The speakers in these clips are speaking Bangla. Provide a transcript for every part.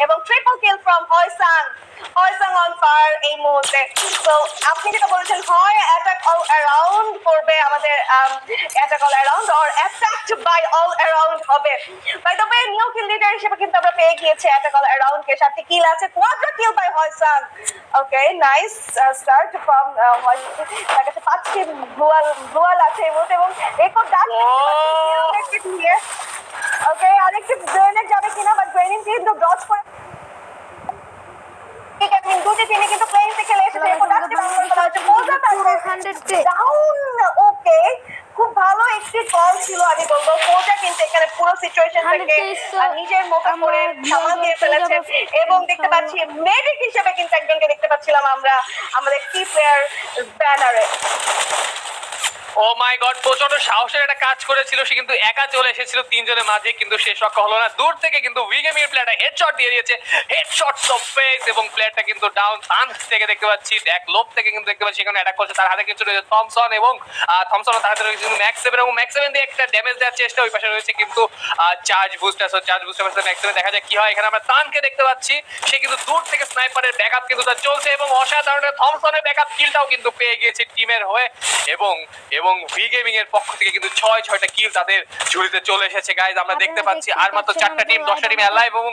এবং ট্রিপল কিল ফ্রম হয়সাং অন ফায়ার এই মুহূর্তে। তো আপনি যেটা বলেছেন হয় অ্যাটাক অল অ্যারাউন্ড করবে আমাদের attack all around or attacked by all around হবে। By the way new kill leader হিসেবে কিন্তু আমরা পেয়ে গিয়েছি অ্যাটাক অল অ্যারাউন্ড কে, 7টি কিল আছে, কোয়াড্রা কিল বাই হয়সাং। ওকে নাইস স্টার্ট ফ্রম তার কাছে 5টি ভুয়াল আছে এই মুহূর্তে এবং রেকর্ড ডান দিয়ে। ওকে আরেকটি গ্রেনেড যাবে কিনা, বাট গ্রেনেড কিন্তু ডজ করে দুটি টিমে কিন্তু প্লেইং থেকে খেলে এসেছে। ওকে খুব ভালো একটি কল ছিল আমি বলবো। কোচা কিন্তু এখানে পুরো সিচুয়েশন থেকে নিজের মতো করে সামাল দিয়ে ফেলেছে এবং দেখতে পাচ্ছি মেডিক হিসেবে কিন্তু একজনকে দেখতে পাচ্ছিলাম আমরা আমাদের কি প্লেয়ার ব্যানারে। ও মাই গড, প্রচন্ড সাহসের একটা কাজ করেছিল সে, কিন্তু একা চলে এসেছিল তিনজনের মাঝে, কিন্তু সে সক্ষম হলো না। দূর থেকে কিন্তু উইগেমিং এর প্লেয়ারটা হেডশট দিয়ে দিয়েছে, হেডশট অফ ফেস, এবং প্লেয়ারটা কিন্তু ডাউন। তান থেকে দেখতে পাচ্ছি ড্যাক লোপ থেকে কিন্তু দেখতে পাচ্ছি এখানে অ্যাটাক করছে। তার হাতে কিছু রয়েছে থমসন, এবং থমসন তার হাতে রয়েছে কিন্তু ম্যাক্স 7, এবং ম্যাক্স 7 দিয়ে একটা ড্যামেজ দেওয়ার চেষ্টা। ওই পাশে রয়েছে কিন্তু charge booster, so charge booster পাশে ম্যাক্স 7 দেখা যায় কি হয়। এখানে আমরা তানকে দেখতে পাচ্ছি, সে কিন্তু দূর থেকে স্নাইপারের ব্যাকআপ কিন্তু তার চলছে, এবং অসাধারণ থমসনের ব্যাকআপ কিলটাও কিন্তু পেয়ে গিয়েছে টিমের হয়ে। এবং এবং উইগেমিং এর পক্ষ থেকে কিন্তু 6টা কিল তাদের ঝুড়িতে চলে এসেছে। গাইজ আমরা দেখতে পাচ্ছি আর মাত্র 4টা টিম, 10টা টিম অ্যালাইভ, এবং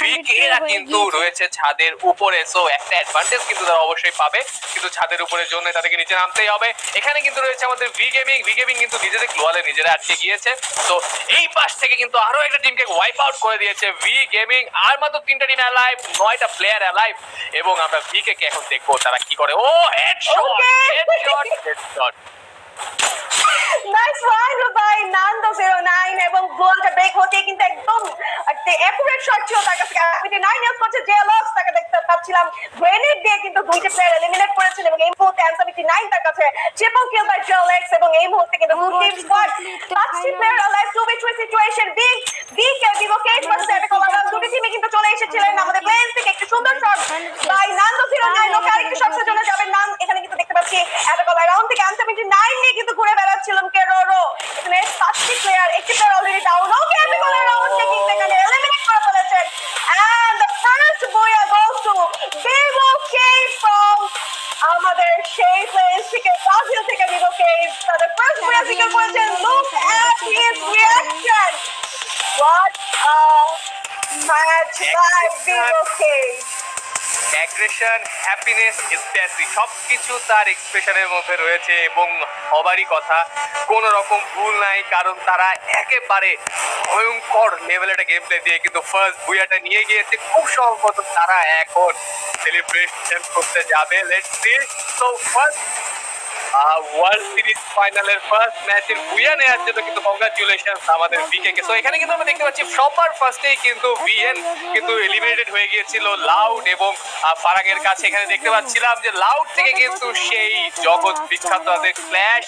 ভিকেরা কিন্তু রয়েছে ছাদের উপরে। সো একটা অ্যাডভান্টেজ কিন্তু তারা অবশ্যই পাবে, কিন্তু ছাদের উপরের জন্য তাদেরকে নিচে নামতেই হবে। এখানে কিন্তু রয়েছে আমাদের ভিগেমিং কিন্তু নিজেদের গ্লোয়ালে নিজেরা আটকে গিয়েছে। তো এই পাশ থেকে কিন্তু আরো একটা টিমকে ওয়াইপ আউট করে দিয়েছে ভিগেমিং। আর মাত্র 3টা টিম অ্যালাইভ, 9টা প্লেয়ার অ্যালাইভ, এবং আমরা ভিকে কে এখন দেখবো তারা কি করে। ও headshot headshot headshot, nice one by Nando 09 এবং গোলটা ব্রেক হতে কিন্তু একদম একুরেট শট ছিল তার কাছে। 9 ইউজ করছে জেলক্স, তাকে দেখতে পাচ্ছিলাম গ্রেনেড দিয়ে কিন্তু দুইটা প্লেয়ার এলিমিনেট করেছেন, এবং এই মুহূর্তে অ্যানসামিটি 9 তার কাছে ট্রিপল কিল বাই জেলক্স, এবং এই মুহূর্তে কিন্তু দুই টিম স্কোয়াড 5টি প্লেয়ার অ্যালাইভ, 2v3 সিচুয়েশন। বিকে বিভোকেট ভার্সেস অ্যাটাক অল অ্যারাউন্ড, দুটি টিমে কিন্তু চলে এসেছিলেন আমাদের প্লেয়ার্স থেকে। একটি সুন্দর শট বাই নান্দো 09, ওকে আরেকটি শটের জন্য যাবেন নাম। এখানে কিন্তু দেখতে পাচ্ছি অ্যাটাক অল অ্যারাউন্ড থেকে অ্যানসামিটি 9 নিয়ে কিন্তু ঘুরে বেড়াচ্ছিলাম কেরোরো। এখানে 7টি প্লেয়ার, একটি প্লেয়ার অলরেডি ডাউন। ওকে অ্যাটাক অল অ্যারাউন্ড থেকে কিন্তু এখানে এলিমিনেট করে ফেলেছেন, এন্ড দ্য ফার্স্ট বয়া গোস টু বিভোকেট ফ্রম আমাদের সেই প্লেস থেকে ব্রাজিল থেকে। বিভোকেট তাদের ফার্স্ট বয়া সিকিউর করেছেন। Look at his reaction, what a match by বিভোকেট। অ্যাগ্রেশন, হ্যাপিনেস, এক্সট্যাসি সবকিছু তার এক্সপ্রেশনের মধ্যে রয়েছে, এবং হবারই কথা, কোনো রকম ভুল নাই, কারণ তারা একেবারে ভয়ঙ্কর লেভেলে একটা গেম প্লে দিয়ে কিন্তু ফার্স্ট বুয়াটা নিয়ে গিয়েছে। খুব সম্ভবত তারা এখন সেলিব্রেশন করতে যাবে। Let's see. So first world series ফাইনালের ফার্স্ট ম্যাচের বুয়া নেওয়ার জন্য কিন্তু কংগ্রাচুলেশন আমাদের বিকে কে। সো এখানে কিন্তু আমরা দেখতে পাচ্ছি সবার ফার্স্টেই কিন্তু বিএন কিন্তু এলিমিনেটেড হয়ে গিয়েছিল লাউড এবং ফারাগের কাছে। এখানে দেখতে পাচ্ছিলাম যে লাউড থেকে কিন্তু সেই জগৎ বিখ্যাত তাদের ক্ল্যাশ,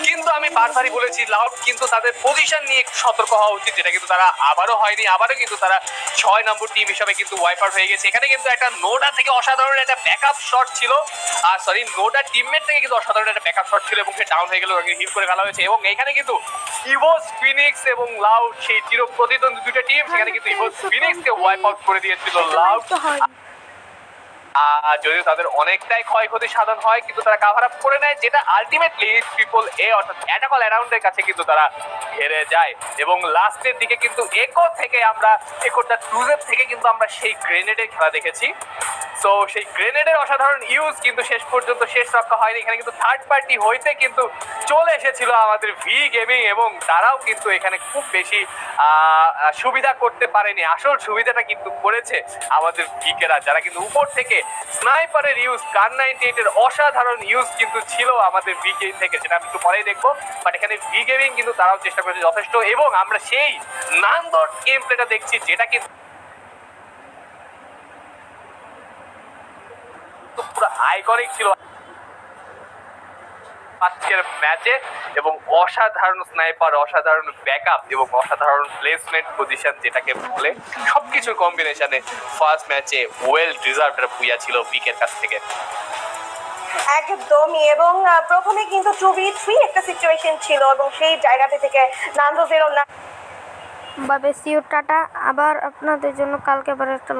কিন্তু আমি বারবারই বলেছি লাউড কিন্তু তাদের পজিশন নিয়ে একটু সতর্ক হওয়া উচিত, যেটা কিন্তু তারা আবারও হয়নি। আবারও কিন্তু তারা 6 নম্বর টিম হিসাবে কিন্তু ওয়াইপ আউট হয়ে গেছে। এখানে কিন্তু একটা নোডা থেকে অসাধারণ একটা ব্যাকআপ শট ছিল, আর সরি নোডা টিমমেট থেকে কিন্তু অসাধারণ একটা ব্যাকআপ শট ছিল, এবং সে ডাউন হয়ে গেল, হিট করে ফেলা হয়েছে। এবং এখানে কিন্তু ইভোস ফিনিক্স এবং লাউড সেই চির প্রতিদ্বন্দ্বী দুইটা টিম, সেখানে কিন্তু ইভোস ফিনিক্স কে ওয়াইপ আউট করে দিয়েছিল লাউড। যদিও তাদের অনেকটাই ক্ষয়ক্ষতি সাধন হয়, কিন্তু তারা কাভার আপ করে নেয়, যেটা আলটিমেটলি ট্রিপল এ অর্থাৎ অ্যাটাক অল অ্যারাউন্ডের কাছে কিন্তু তারা হেরে যায়। এবং লাস্টের দিকে কিন্তু একো থেকে আমরা একোটা টুজের থেকে কিন্তু আমরা সেই গ্রেনেডের খেলা দেখেছি। সো সেই গ্রেনেডের অসাধারণ ইউজ কিন্তু শেষ পর্যন্ত শেষ রক্ষা হয়নি। এখানে কিন্তু থার্ড পার্টি হইতে কিন্তু চলে এসেছিল আমাদের ভি গেমিং, এবং তারাও কিন্তু এখানে খুব বেশি সুবিধা করতে পারেনি। আসল সুবিধাটা কিন্তু করেছে আমাদের ভিকেরা, যারা কিন্তু উপর থেকে স্নাইপারের ইউজ, কার 98 এর অসাধারণ ইউজ কিন্তু ছিল আমাদের ভিকে থেকে, যেটা আমি একটু পরেই দেখবো। বাট এখানে ভি গেমিং কিন্তু তারাও চেষ্টা করেছে যথেষ্ট, এবং আমরা সেই নান্দর গেম প্লেটা দেখছি, যেটা কিন্তু পুরো আইকনিক ছিল আজকের ম্যাচে। এবং অসাধারণ স্নাইপার, অসাধারণ ব্যাকআপ এবং অসাধারণ প্লেসমেন্ট পজিশন, যেটাকে বলে সবকিছুর কম্বিনেশনে ফার্স্ট ম্যাচে ওয়েল ডিজার্ভড একটা বুয়া ছিল ভিকের কাছ থেকে। একদমই, এবং প্রথমে কিন্তু 2v3 একটা সিচুয়েশন ছিল, এবং সেই জায়গাতে থেকে নান্দো 09 বা বেশি টাটা। আবার আপনাদের জন্য কালকে আবার একটা